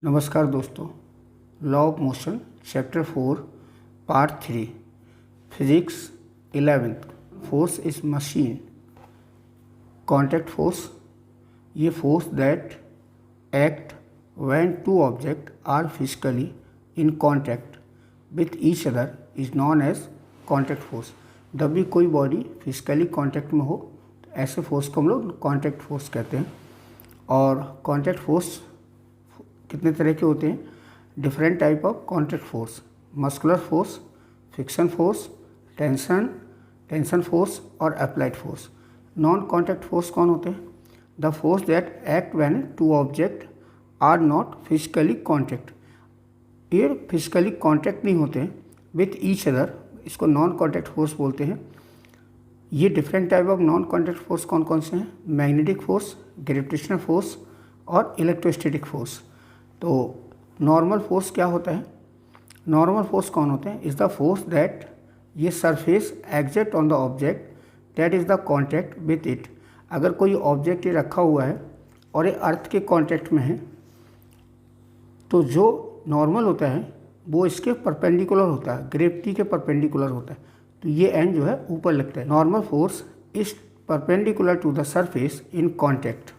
नमस्कार दोस्तों, law of motion chapter 4 part 3 physics 11th force is machine. Contact force, ये force that act when two object are physically in contact with each other is known as contact force. जब भी कोई body physically contact में हो तो ऐसे force को हम लोग कॉन्टैक्ट फोर्स कहते हैं। और कॉन्टैक्ट फोर्स कितने तरह के होते हैं? Different type of contact force, muscular force, friction force, tension force और applied force. Non contact force कौन होते हैं? The force that act when two object are not physically contact. ये फिजिकली कॉन्टैक्ट नहीं होते हैं विथ ईच अदर, इसको non contact force बोलते हैं। ये different type of non contact force कौन कौन से हैं? मैग्नेटिक फोर्स, ग्रेविटेशनल फोर्स और इलेक्ट्रोस्टैटिक फोर्स। तो नॉर्मल फोर्स क्या होता है? नॉर्मल फोर्स कौन होते हैं? इज़ द फोर्स दैट ये surface exact on the object that is the contact with it. अगर कोई ऑब्जेक्ट ये रखा हुआ है और ये अर्थ के कॉन्टैक्ट में है तो जो नॉर्मल होता है वो इसके परपेंडिकुलर होता है, ग्रेविटी के परपेंडिकुलर होता है। तो ये एंड जो है ऊपर लगता है। Normal force is perpendicular to the surface in contact,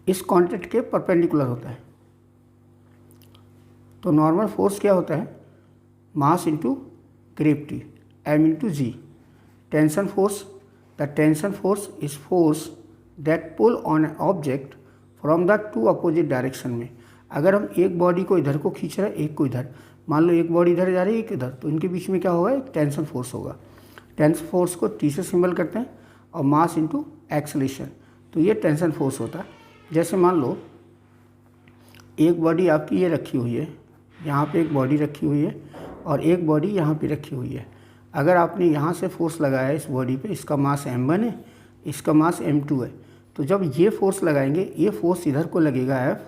इस कॉन्टैक्ट के परपेंडिकुलर होता है। तो नॉर्मल फोर्स क्या होता है? Mass into gravity, M into G. Tension force, the tension force is force that pull on an object from the two opposite direction में। अगर हम एक बॉडी को इधर को खींच रहे हैं, एक को इधर, मान लो एक बॉडी इधर जा रही है, एक इधर, तो इनके बीच में क्या होगा? एक टेंशन फोर्स होगा। टेंशन फोर्स को टी से सिंबल करते हैं और मास इंटू एक्सेलेरेशन, तो ये टेंशन फोर्स होता है। जैसे मान लो एक बॉडी आपकी ये रखी हुई है, यहाँ पे एक बॉडी रखी हुई है और एक बॉडी यहाँ पे रखी हुई है। अगर आपने यहाँ से फोर्स लगाया है इस बॉडी पे, इसका मास m1 है, इसका मास m2 है, तो जब ये फोर्स लगाएंगे, ये फोर्स इधर को लगेगा F,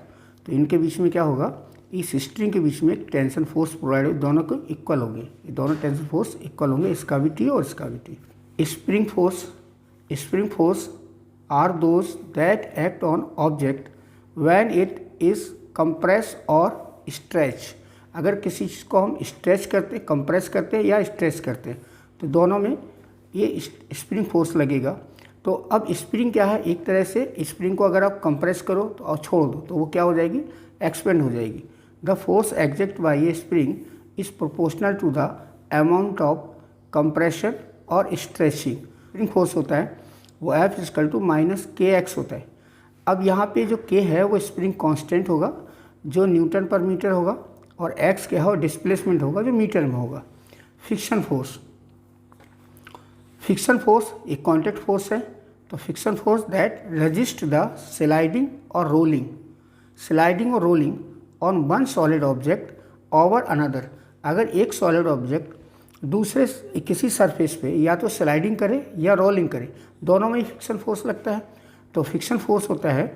तो इनके बीच में क्या होगा? इस स्ट्रिंग के बीच में एक टेंशन फोर्स प्रोवाइड हो, दोनों को इक्वल होंगे, ये दोनों टेंशन फोर्स इक्वल होंगे, इसका भी T और इसका भी T। Spring force are those that act on object when it is compress और स्ट्रेच। अगर किसी चीज़ को हम स्ट्रेच करते, कंप्रेस करते हैं या स्ट्रेच करते हैं, तो दोनों में ये स्प्रिंग फोर्स लगेगा। तो अब स्प्रिंग क्या है? एक तरह से स्प्रिंग को अगर आप कंप्रेस करो तो और छोड़ दो तो वो क्या हो जाएगी? एक्सपेंड हो जाएगी। The force exact by a spring is proportional to the amount of compression और स्ट्रेचिंग। स्प्रिंग फोर्स होता है वो F = -kx होता है। अब यहाँ पे जो k है वो स्प्रिंग कांस्टेंट होगा जो न्यूटन पर मीटर होगा, और x क्या है? डिस्प्लेसमेंट होगा जो मीटर में होगा। फ्रिक्शन फोर्स एक कॉन्टैक्ट फोर्स है। तो friction force that resist the sliding और rolling on one solid object over another. अगर एक सॉलिड ऑब्जेक्ट दूसरे किसी सरफेस पे या तो स्लाइडिंग करे या रोलिंग करे, दोनों में ही फ्रिक्शन फोर्स लगता है। तो फ्रिक्शन फोर्स होता है,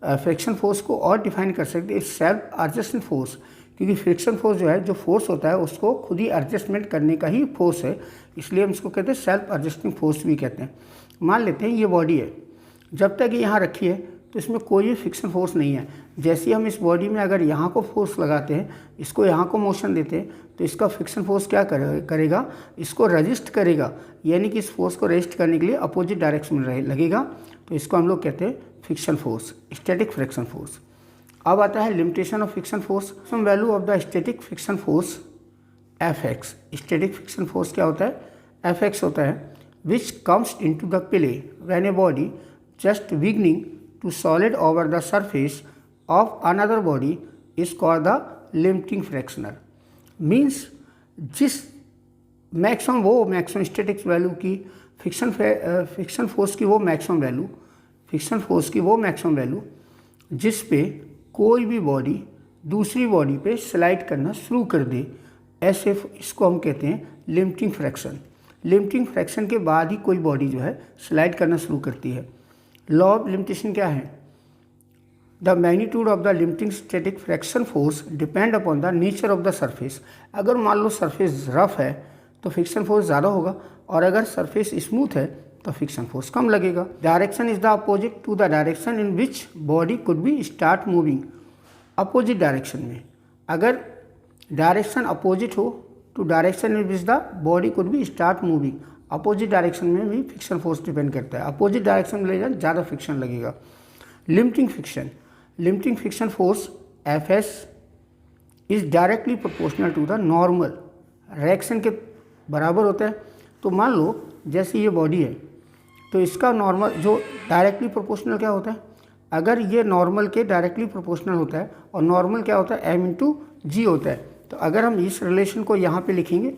फ्रिक्शन फोर्स को और डिफाइन कर सकते हैं सेल्फ एडजस्टमेंट फोर्स, क्योंकि फ्रिक्शन फोर्स जो है, जो फोर्स होता है उसको खुद ही एडजस्टमेंट करने का ही फोर्स है, इसलिए हम इसको कहते हैं सेल्फ एडजस्टिंग फोर्स भी कहते हैं। मान लेते हैं ये बॉडी है, जब तक ये यहाँ रखी है तो इसमें कोई फ्रिक्शन फोर्स नहीं है। जैसे ही हम इस बॉडी में अगर यहाँ को फोर्स लगाते हैं, इसको यहाँ को मोशन देते हैं, तो इसका फ्रिक्शन फोर्स क्या करेगा? इसको रजिस्ट करेगा, यानी कि इस फोर्स को रेजिस्ट करने के लिए अपोजिट डायरेक्शन में लगेगा। तो इसको हम लोग कहते हैं friction force, static friction force. अब आता है limitation of friction force. Some value of the static friction force Fx। Static friction force क्या होता है? Fx होता है which comes into the play when a body just beginning to solid over the surface of another body is called the limiting friction. Means जिस maximum static value की friction force की वो maximum value जिस पे कोई भी body दूसरी body पे स्लाइड करना शुरू कर दे, ऐसे इसको हम कहते हैं लिमिटिंग फ्रैक्शन। लिमिटिंग फ्रैक्शन के बाद ही कोई बॉडी जो है स्लाइड करना शुरू करती है। लॉ ऑफ लिमिटेशन क्या है? The magnitude of the limiting static fraction force depend upon the nature of the surface. अगर मान लो सरफेस रफ है तो फ्रिक्शन फोर्स ज़्यादा होगा, और अगर सरफेस स्मूथ है तो फ्रिक्शन फोर्स कम लगेगा। Direction is the opposite to the direction in which body could be start moving. Opposite direction में, अगर डायरेक्शन अपोजिट हो तो direction in which the body could be start moving, opposite direction में भी friction force depend करता है, opposite direction में ले जाए ज़्यादा फ्रिक्शन लगेगा। Limiting friction, limiting friction force F S is directly proportional to the normal, reaction के बराबर होता है। तो मान लो जैसे ये बॉडी है तो इसका नॉर्मल जो डायरेक्टली प्रोपोर्शनल क्या होता है, अगर ये नॉर्मल के डायरेक्टली प्रोपोर्शनल होता है और नॉर्मल क्या होता है m/g होता है, तो अगर हम इस रिलेशन को यहाँ पे लिखेंगे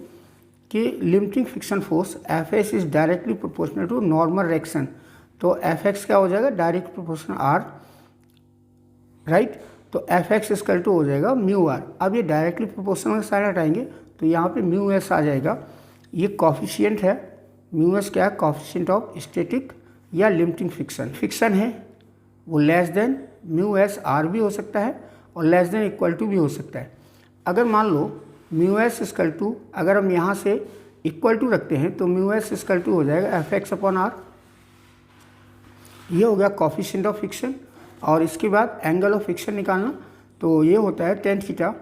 कि limiting friction force F S is directly proportional to normal reaction, तो एफ एक्स क्या हो जाएगा डायरेक्ट प्रोपोर्शनल आर, राइट। तो एफ एक्स इक्वल टू हो जाएगा म्यू आर। अब ये डायरेक्टली प्रोपोर्शनल के साइड हटाएंगे तो यहाँ पे म्यू एस आ जाएगा, ये कॉफिशिएंट है, म्यू एस क्या है कॉफिशिएंट ऑफ स्टैटिक या लिमिटिंग फ्रिक्शन, फ्रिक्शन है वो less than mu S are भी हो सकता है और लेस देन इक्वल टू भी हो सकता है। अगर मान लो म्यू एस इक्वल टू, अगर हम यहाँ से इक्वल टू रखते हैं तो म्यू एस इक्वल टू हो जाएगा एफ एक्स अपॉन आर, ये हो गया कॉफिशिएंट ऑफ फ्रिक्शन। और इसके बाद एंगल ऑफ फ्रिक्शन निकालना, तो ये होता है tan theta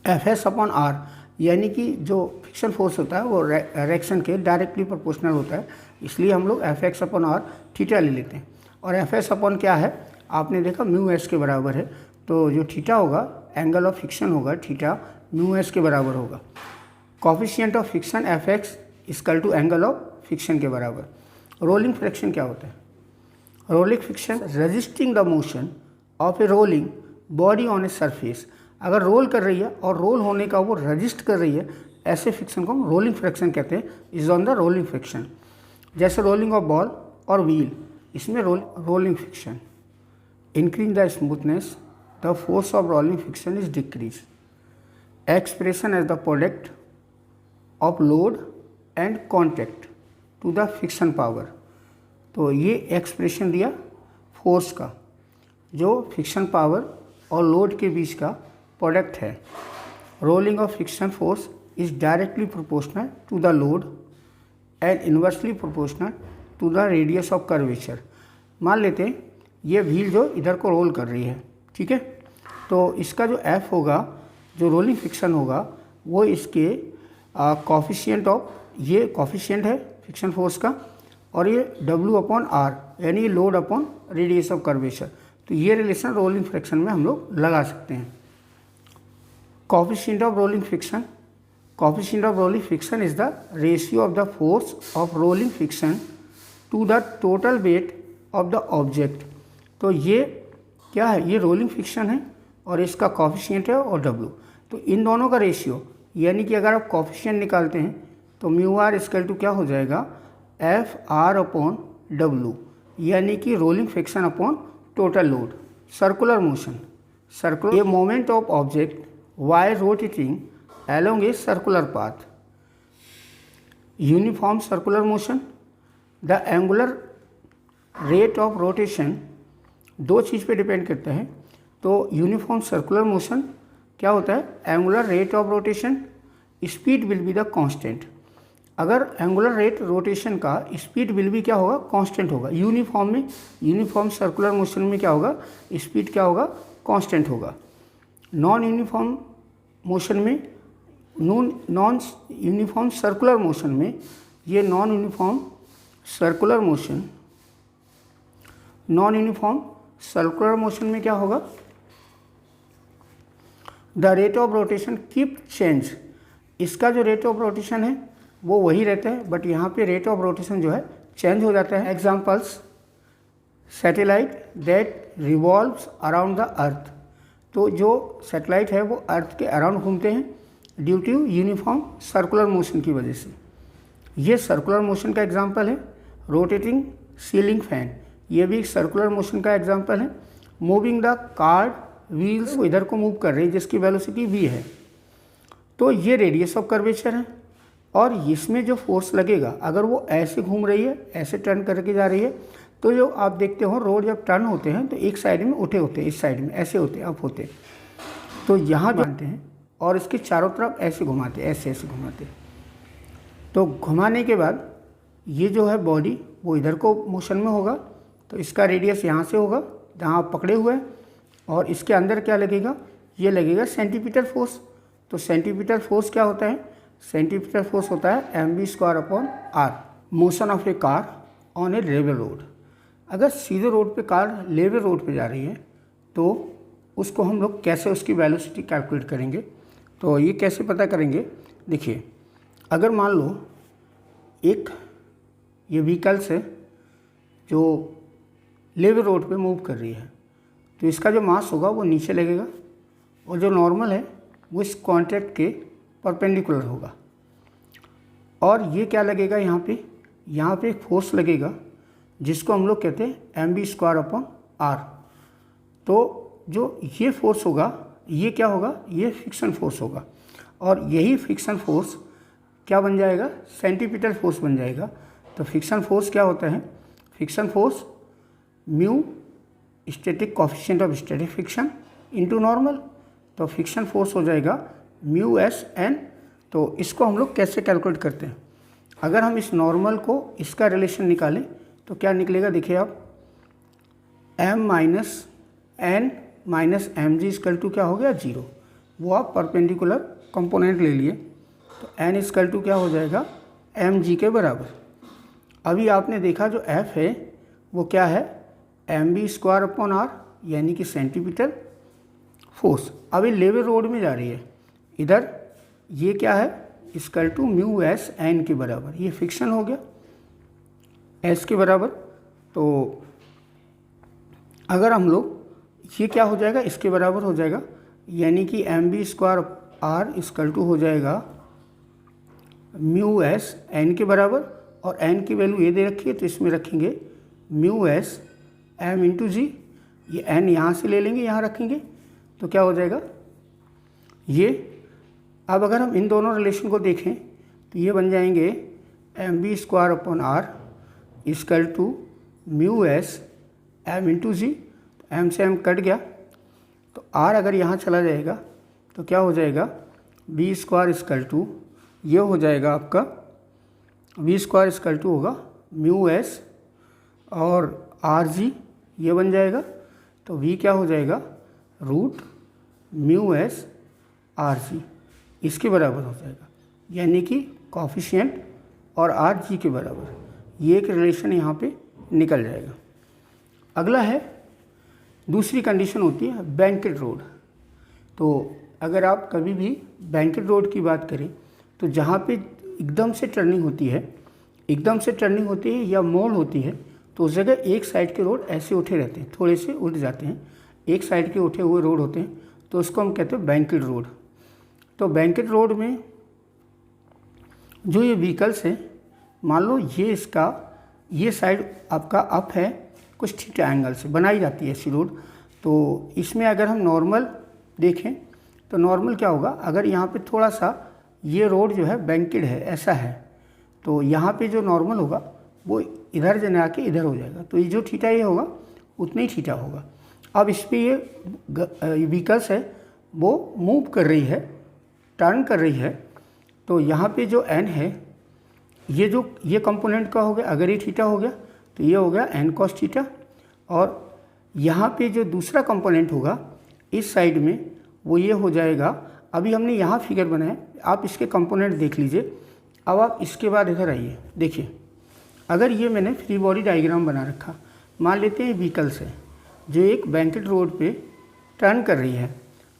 F S upon R, यानी कि जो फ्रिक्शन फोर्स होता है वो रिएक्शन के डायरेक्टली प्रोपोर्शनल होता है, इसलिए हम लोग F X upon R theta ले लेते हैं। और एफ एस अपॉन क्या है आपने देखा म्यू एस के बराबर है, तो जो थीटा होगा एंगल ऑफ फ्रिक्शन होगा थीटा म्यू एस के बराबर होगा। Coefficient of friction F X equal to angle of friction के बराबर। रोलिंग फ्रिक्शन क्या होता है, rolling friction resisting the motion of a rolling body on a surface, अगर रोल कर रही है और रोल होने का वो रजिस्ट कर रही है, ऐसे फ्रिक्शन को हम रोलिंग फ्रिक्शन कहते हैं, is on the rolling friction. जैसे रोलिंग ऑफ बॉल और व्हील, इसमें rolling friction increase the smoothness, the force of rolling friction is decrease. Expression as the product of load and contact to the friction power, तो ये expression दिया force का जो friction power और load के बीच का प्रोडक्ट है। Rolling of friction force is directly proportional to the load and inversely proportional to the radius of curvature. मान लेते हैं ये व्हील जो इधर को रोल कर रही है, ठीक है, तो इसका जो एफ होगा, जो रोलिंग फ्रिक्शन होगा, वो इसके कॉफिशिएंट ऑफ, ये कॉफिशिएंट है फ्रिक्शन फोर्स का, और ये W अपॉन आर यानी load upon radius of curvature, तो ये रिलेशन रोलिंग फ्रिक्शन में हम लोग लगा सकते हैं। Coefficient of rolling friction, coefficient of rolling friction is the ratio of the force of rolling friction to the total weight of the object. तो ये क्या है, ये रोलिंग फ्रिक्शन है और इसका कोफिशिएंट है और W, तो इन दोनों का रेशियो, यानी कि अगर आप कोफिशिएंट निकालते हैं तो म्यू आर इक्वल टू क्या हो जाएगा एफ आर अपॉन W, यानी कि rolling friction upon total load. Circular motion, circular a moment of object while rotating along a circular path. Uniform circular motion, the angular rate of rotation, दो चीज़ पे depend करता है। तो uniform circular motion क्या होता है, angular rate of rotation, speed will be the constant. अगर angular rate rotation का स्पीड विल भी क्या होगा, कांस्टेंट होगा। यूनिफॉर्म में, यूनिफॉर्म सर्कुलर मोशन में क्या होगा, स्पीड क्या होगा, कांस्टेंट होगा। नॉन यूनिफॉर्म मोशन में, नॉन यूनिफॉर्म सर्कुलर मोशन में, ये non uniform circular motion, non uniform circular motion में क्या होगा, the rate of rotation keep change, इसका जो रेट ऑफ रोटेशन है वो वही रहता है, बट यहाँ पे रेट ऑफ रोटेशन जो है चेंज हो जाता है। Examples, satellite that revolves around the earth, तो जो सैटेलाइट है वो अर्थ के अराउंड घूमते हैं due to uniform circular motion की वजह से, ये सर्कुलर मोशन का एग्जांपल है। रोटेटिंग सीलिंग फैन, ये भी सर्कुलर मोशन का एग्जांपल है। मूविंग द कार्ड व्हील्स, इधर को मूव कर रही है जिसकी वेलोसिटी v है, तो ये रेडियस ऑफ कर्वेचर है। और इसमें जो फोर्स लगेगा, अगर वो ऐसे घूम रही है, ऐसे टर्न करके जा रही है, तो जो आप देखते हो रोड जब टर्न होते हैं तो एक साइड में उठे होते हैं, इस साइड में ऐसे होते हैं, अप होते हैं, तो यहाँ जानते हैं और इसके चारों तरफ ऐसे घुमाते, ऐसे ऐसे घुमाते। तो घुमाने के बाद ये जो है बॉडी वो इधर को मोशन में होगा, तो इसका रेडियस यहाँ से होगा जहाँ आप पकड़े हुए हैं, और इसके अंदर क्या लगेगा, ये लगेगा सेंटीमीटर फोर्स। तो सेंटीमीटर फोर्स क्या होता है, सेंटीमीटर फोर्स होता है mv²/r। Motion of a car on A level road. अगर सीधे रोड पे कार लेवल रोड पे जा रही है तो उसको हम लोग कैसे उसकी वेलोसिटी कैलकुलेट करेंगे, तो ये कैसे पता करेंगे, देखिए अगर मान लो एक ये व्हीकल्स है जो लेवल रोड पे मूव कर रही है, तो इसका जो मास होगा वो नीचे लगेगा और जो नॉर्मल है वो इस कॉन्टैक्ट के परपेंडिकुलर होगा। और ये क्या लगेगा, यहाँ पे एक फोर्स लगेगा जिसको हम लोग कहते हैं mv²/r। तो जो ये फोर्स होगा ये क्या होगा, ये फ्रिक्शन फोर्स होगा और यही फ्रिक्शन फोर्स क्या बन जाएगा, सेंटीमीटर फोर्स बन जाएगा। तो फ्रिक्शन फोर्स क्या होता है, friction force mu static coefficient of static friction into normal. तो फ्रिक्शन फोर्स हो जाएगा म्यू एस एन। तो इसको हम लोग कैसे कैलकुलेट करते हैं, अगर हम इस नॉर्मल को इसका रिलेशन निकालें तो क्या निकलेगा, देखिए आप m minus N minus M G equal to क्या हो गया 0। वो आप परपेंडिकुलर कंपोनेंट ले लिए तो n इक्वल टू क्या हो जाएगा एम जी के बराबर। अभी आपने देखा जो f है वो क्या है mv²/r यानी कि सेंटीमीटर फोर्स। अभी लेवल रोड में जा रही है, इधर ये क्या है equal to mu S N के बराबर, ये फ्रिक्शन हो गया एस के बराबर। तो अगर हम लोग ये क्या हो जाएगा, इसके बराबर हो जाएगा, यानी कि mv²/r इक्वल टू हो जाएगा म्यू एस एन के बराबर। और एन की वैल्यू ये दे रखी है तो इसमें रखेंगे म्यू एस एम इंटू जी। ये एन यहाँ से ले लेंगे, यहाँ रखेंगे तो क्या हो जाएगा ये। अब अगर हम इन दोनों रिलेशन को देखें तो ये बन जाएंगे mv²/r equal to mu S M into G. M से एम कट गया तो आर अगर यहाँ चला जाएगा तो क्या हो जाएगा v² इक्वल टू ये हो जाएगा आपका v² इक्वल टू होगा म्यू एस और आर जी ये बन जाएगा। तो v क्या हो जाएगा root mu S R G इसके बराबर हो जाएगा, यानी कि कोएफिशिएंट और आर जी के बराबर। ये एक रिलेशन यहाँ पे निकल जाएगा। अगला है दूसरी कंडीशन होती है बैंकेड रोड। तो अगर आप कभी भी बैंकेड रोड की बात करें तो जहाँ पे एकदम से टर्निंग होती है या मोड़ होती है तो उस जगह एक साइड के रोड ऐसे उठे रहते हैं, थोड़े से उठ जाते हैं, एक साइड के उठे हुए रोड होते हैं, तो उसको हम कहते हैं बैंकेड रोड। तो बैंकेड रोड में जो ये व्हीकल्स हैं, मान लो ये साइड आपका अप है, कुछ थीटा एंगल से बनाई जाती है ऐसी रोड। तो इसमें अगर हम नॉर्मल देखें तो नॉर्मल क्या होगा, अगर यहाँ पे थोड़ा सा ये रोड जो है बैंकेड है ऐसा है तो यहाँ पे जो नॉर्मल होगा वो इधर जने आके इधर हो जाएगा। तो ये जो थीटा ये होगा उतना ही थीटा होगा। अब इस पर ये व्हीकल्स है वो मूव कर रही है, टर्न कर रही है, तो यहाँ पे जो n है ये कंपोनेंट का हो गया, अगर ये थीटा हो गया तो ये हो गया n cos थीटा। और यहाँ पे जो दूसरा कंपोनेंट होगा इस साइड में वो ये हो जाएगा। अभी हमने यहाँ फिगर बनाया, आप इसके कंपोनेंट देख लीजिए। अब आप इसके बाद इधर आइए, देखिए अगर ये मैंने फ्री बॉडी डायग्राम बना रखा, मान लेते हैं व्हीकल्स है जो एक बैंकेड रोड पे टर्न कर रही है,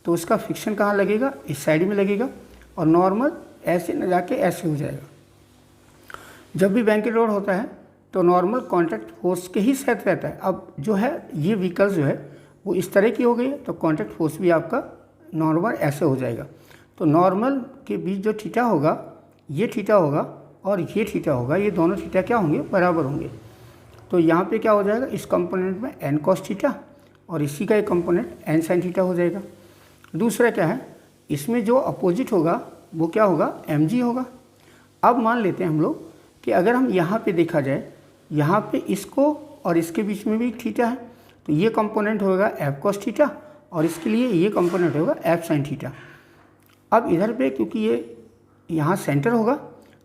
तो उसका फ्रिक्शन कहाँ लगेगा, इस साइड में लगेगा और नॉर्मल ऐसे न जाके ऐसे हो जाएगा। जब भी बैंकेड रोड होता है तो नॉर्मल कॉन्टैक्ट फोर्स के ही साथ रहता है। अब जो है ये व्हीकल्स जो है वो इस तरह की हो गई है तो कॉन्टैक्ट फोर्स भी आपका नॉर्मल ऐसे हो जाएगा। तो नॉर्मल के बीच जो थीटा होगा ये थीटा होगा और ये थीटा होगा, ये दोनों थीटा क्या होंगे, बराबर होंगे। तो यहाँ पे क्या हो जाएगा, इस कंपोनेंट में n cos थीटा और इसी का एक कंपोनेंट n sin थीटा हो जाएगा। दूसरा क्या है, इसमें जो अपोजिट होगा वो क्या होगा, mg होगा। अब मान लेते हैं हम लोग कि अगर हम यहाँ पे देखा जाए, यहाँ पे इसको और इसके बीच में भी थीटा है तो ये कंपोनेंट होगा f cos थीटा और इसके लिए ये कंपोनेंट होगा f sin थीटा। अब इधर पे क्योंकि ये यहाँ सेंटर होगा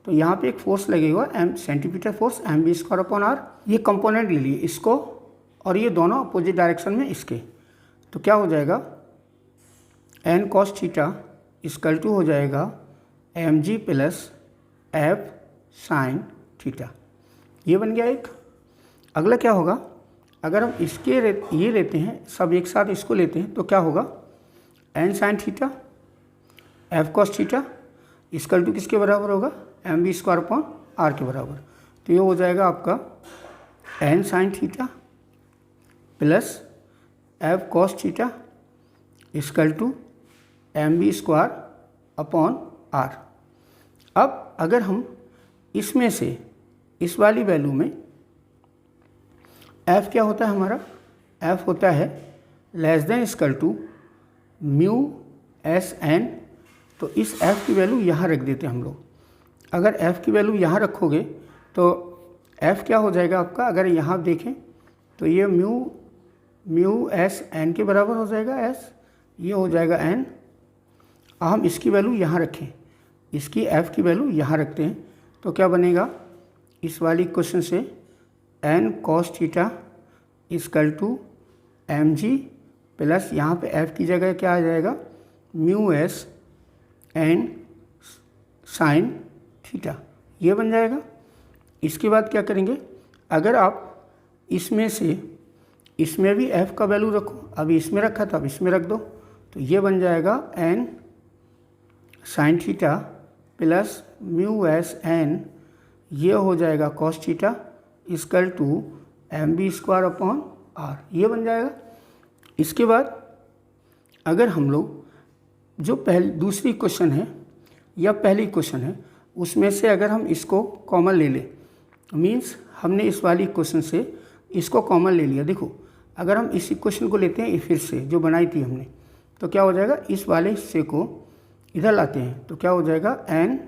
तो यहाँ पे एक फोर्स लगेगा m सेंटीमीटर फोर्स mv²/r। ये कंपोनेंट ले लिए इसको और ये दोनों अपोजिट डायरेक्शन में इसके, तो क्या हो जाएगा, N cos theta equal to हो जाएगा M G plus F sine theta. ये बन गया एक। अगला क्या होगा, अगर हम ये लेते हैं, सब एक साथ इसको लेते हैं, तो क्या होगा, N sine theta F cos theta equal to किसके बराबर होगा, M B square upon R के बराबर। तो ये हो जाएगा आपका N sine theta plus F cos theta equal to M B square upon R. अब अगर हम इसमें से इस वाली वैल्यू में f क्या होता है हमारा, f होता है less than equal to mu S N. तो इस f की वैल्यू यहाँ रख देते हैं हम लोग। अगर f की वैल्यू यहाँ रखोगे तो f क्या हो जाएगा आपका, अगर यहाँ देखें तो ये म्यू एस एन के बराबर हो जाएगा, s ये हो जाएगा n। हम इसकी वैल्यू यहाँ रखें, इसकी f की वैल्यू यहाँ रखते हैं, तो क्या बनेगा, इस वाली क्वेश्चन से N cos theta equal to M G plus यहाँ पे f की जगह क्या आ जाएगा, mu S N sine theta, ये बन जाएगा। इसके बाद क्या करेंगे, अगर आप इसमें से इसमें भी f का वैल्यू रखो, अभी इसमें रखा था अब इसमें रख दो, तो ये बन जाएगा N sine theta plus mu S N, ये हो जाएगा cos theta equal to M B square upon R, ये बन जाएगा। इसके बाद अगर हम लोग जो दूसरी क्वेश्चन है या पहली क्वेश्चन है उसमें से अगर हम इसको कॉमन ले लें, मीन्स हमने इस वाली क्वेश्चन से इसको कॉमन ले लिया। देखो अगर हम इसी क्वेश्चन को लेते हैं फिर से जो बनाई थी हमने, तो क्या हो जाएगा, इस वाले हिस्से को इधर लाते हैं, तो क्या हो जाएगा एन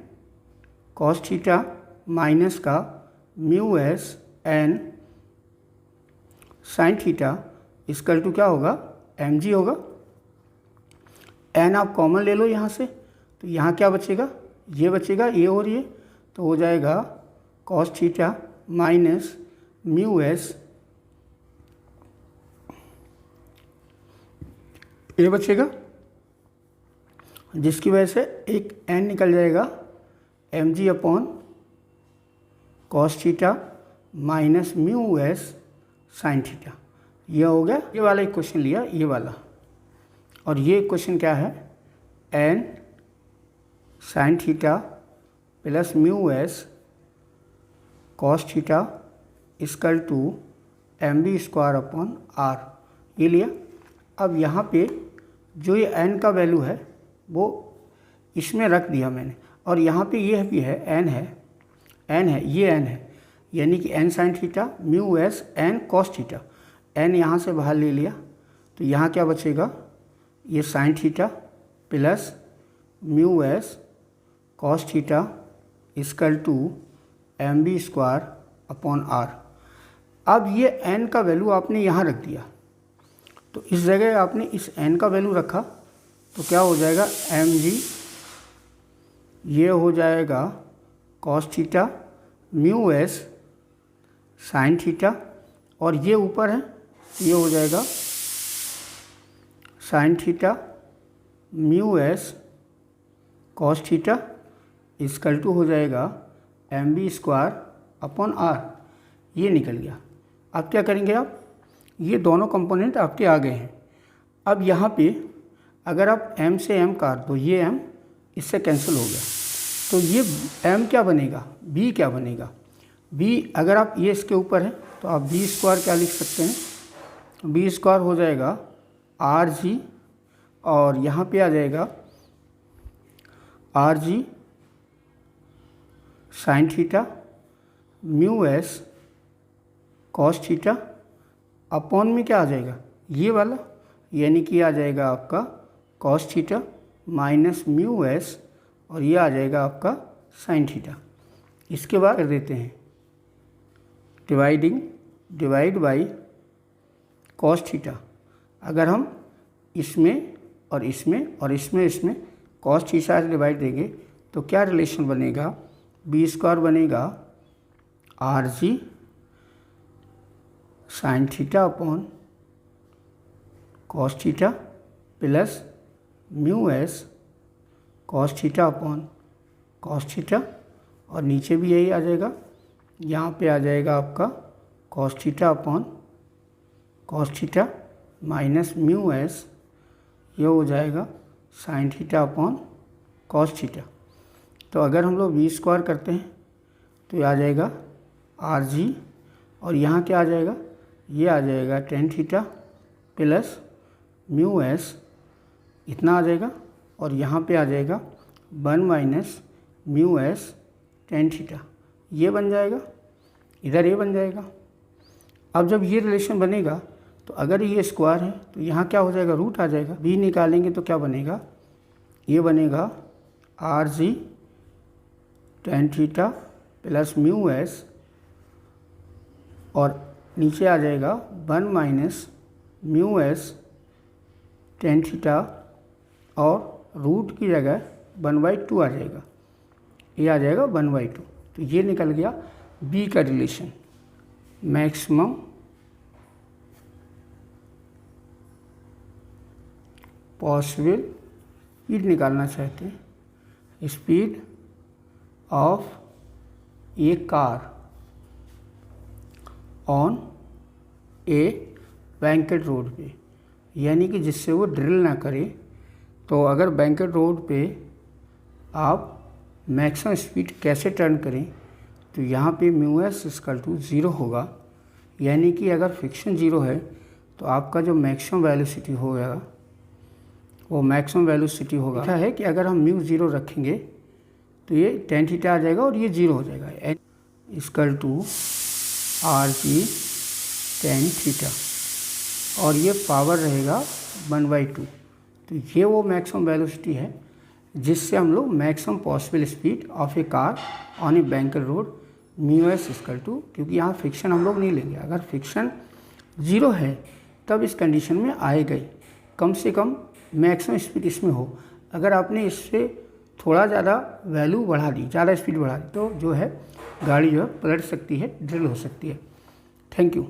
कॉस थीटा माइनस का mu S N sine theta equal to क्या होगा, एम जी होगा। एन आप कॉमन ले लो यहाँ से, तो यहाँ क्या बचेगा, ये बचेगा, ये और ये, तो हो जाएगा cos theta minus mu S, ये बचेगा, जिसकी वजह से एक एन निकल जाएगा, M G upon cos theta minus mu S sine theta. यह हो गया, ये वाला एक क्वेश्चन लिया, ये वाला। और ये क्वेश्चन क्या है, N sine theta plus mu S cos theta equal to M B square upon R, ये लिया। अब यहाँ पे जो ये एन का वैल्यू है वो इसमें रख दिया मैंने, और यहाँ पे ये भी है, एन है, ये एन है, यानी कि N sine theta mu S N cos theta, N यहाँ से बाहर ले लिया, तो यहाँ क्या बचेगा, ये sine theta plus mu S cos theta equal to M B square upon R. अब ये एन का वैल्यू आपने यहाँ रख दिया, तो इस जगह आपने इस एन का वैल्यू रखा, तो क्या हो जाएगा, एम जी, ये हो जाएगा cos theta mu S sine theta, और ये ऊपर है, ये हो जाएगा sine theta mu S cos theta equal to हो जाएगा M B square upon R, ये निकल गया। अब क्या करेंगे आप, ये दोनों कंपोनेंट आपके आ गए हैं। अब यहाँ पे अगर आप m से m काट दो, ये m इससे कैंसिल हो गया, तो ये m क्या बनेगा, b क्या बनेगा, b अगर आप ये इसके ऊपर है तो आप b स्क्वायर क्या लिख सकते हैं, b स्क्वायर हो जाएगा आर जी, और यहाँ पे आ जाएगा R G sign theta mu S cos theta upon में क्या आ जाएगा, ये वाला, यानी कि आ जाएगा आपका cos theta minus mu S, और ये आ जाएगा आपका साइन थीटा। इसके बाद कर देते हैं डिवाइड बाई कॉस थीटा। अगर हम इसमें और इसमें और इसमें कॉस थीटा से डिवाइड देंगे तो क्या रिलेशन बनेगा, बी स्क्वायर बनेगा R G sine theta upon cos theta plus mu S cos theta upon cos theta, और नीचे भी यही आ जाएगा, यहाँ पे आ जाएगा आपका cos theta upon cos theta minus mu S, ये हो जाएगा sine theta upon cos theta. तो अगर हम लोग v² करते हैं तो ये आ जाएगा आर जी, और यहाँ क्या आ जाएगा, ये आ जाएगा tan theta plus mu S, इतना आ जाएगा, और यहाँ पे आ जाएगा 1 minus mu S tan theta, ये बन जाएगा, इधर ये बन जाएगा। अब जब ये रिलेशन बनेगा तो अगर ये स्क्वायर है तो यहाँ क्या हो जाएगा, रूट आ जाएगा, b निकालेंगे तो क्या बनेगा, ये बनेगा are G tan theta plus mu S, और नीचे आ जाएगा 1 minus mu S ten theta, और रूट की जगह 1/2 आ जाएगा, ये आ जाएगा 1/2। तो ये निकल गया b का रिलेशन, मैक्सिमम पॉसिबल स्पीड निकालना चाहते हैं, speed of a car on a banked road पे, यानी कि जिससे वो ड्रिल ना करे। तो अगर बैंकेट रोड पे आप मैक्सिमम स्पीड कैसे टर्न करें, तो यहाँ पे म्यू एस इक्वल टू 0 होगा, यानी कि अगर फ्रिक्शन 0 है तो आपका जो मैक्सिमम वेलोसिटी होगा वो मैक्सिमम वेलोसिटी होगा है कि अगर हम म्यू 0 रखेंगे तो ये टेन थीटा आ जाएगा और ये 0 हो जाएगा, equal to R G tan theta, और ये पावर रहेगा 1/2। तो ये वो मैक्सिमम वेलोसिटी है जिससे हम लोग maximum possible speed of a car on a banked road mu S equal to, क्योंकि यहाँ फ्रिक्शन हम लोग नहीं लेंगे, अगर फ्रिक्शन 0 है तब इस कंडीशन में आएगा ही, कम से कम मैक्सिमम स्पीड इसमें हो। अगर आपने इससे थोड़ा ज़्यादा वैल्यू बढ़ा दी, ज़्यादा स्पीड बढ़ा दी, तो जो है गाड़ी जो है पलट सकती है, ड्रिल हो सकती है। Thank you.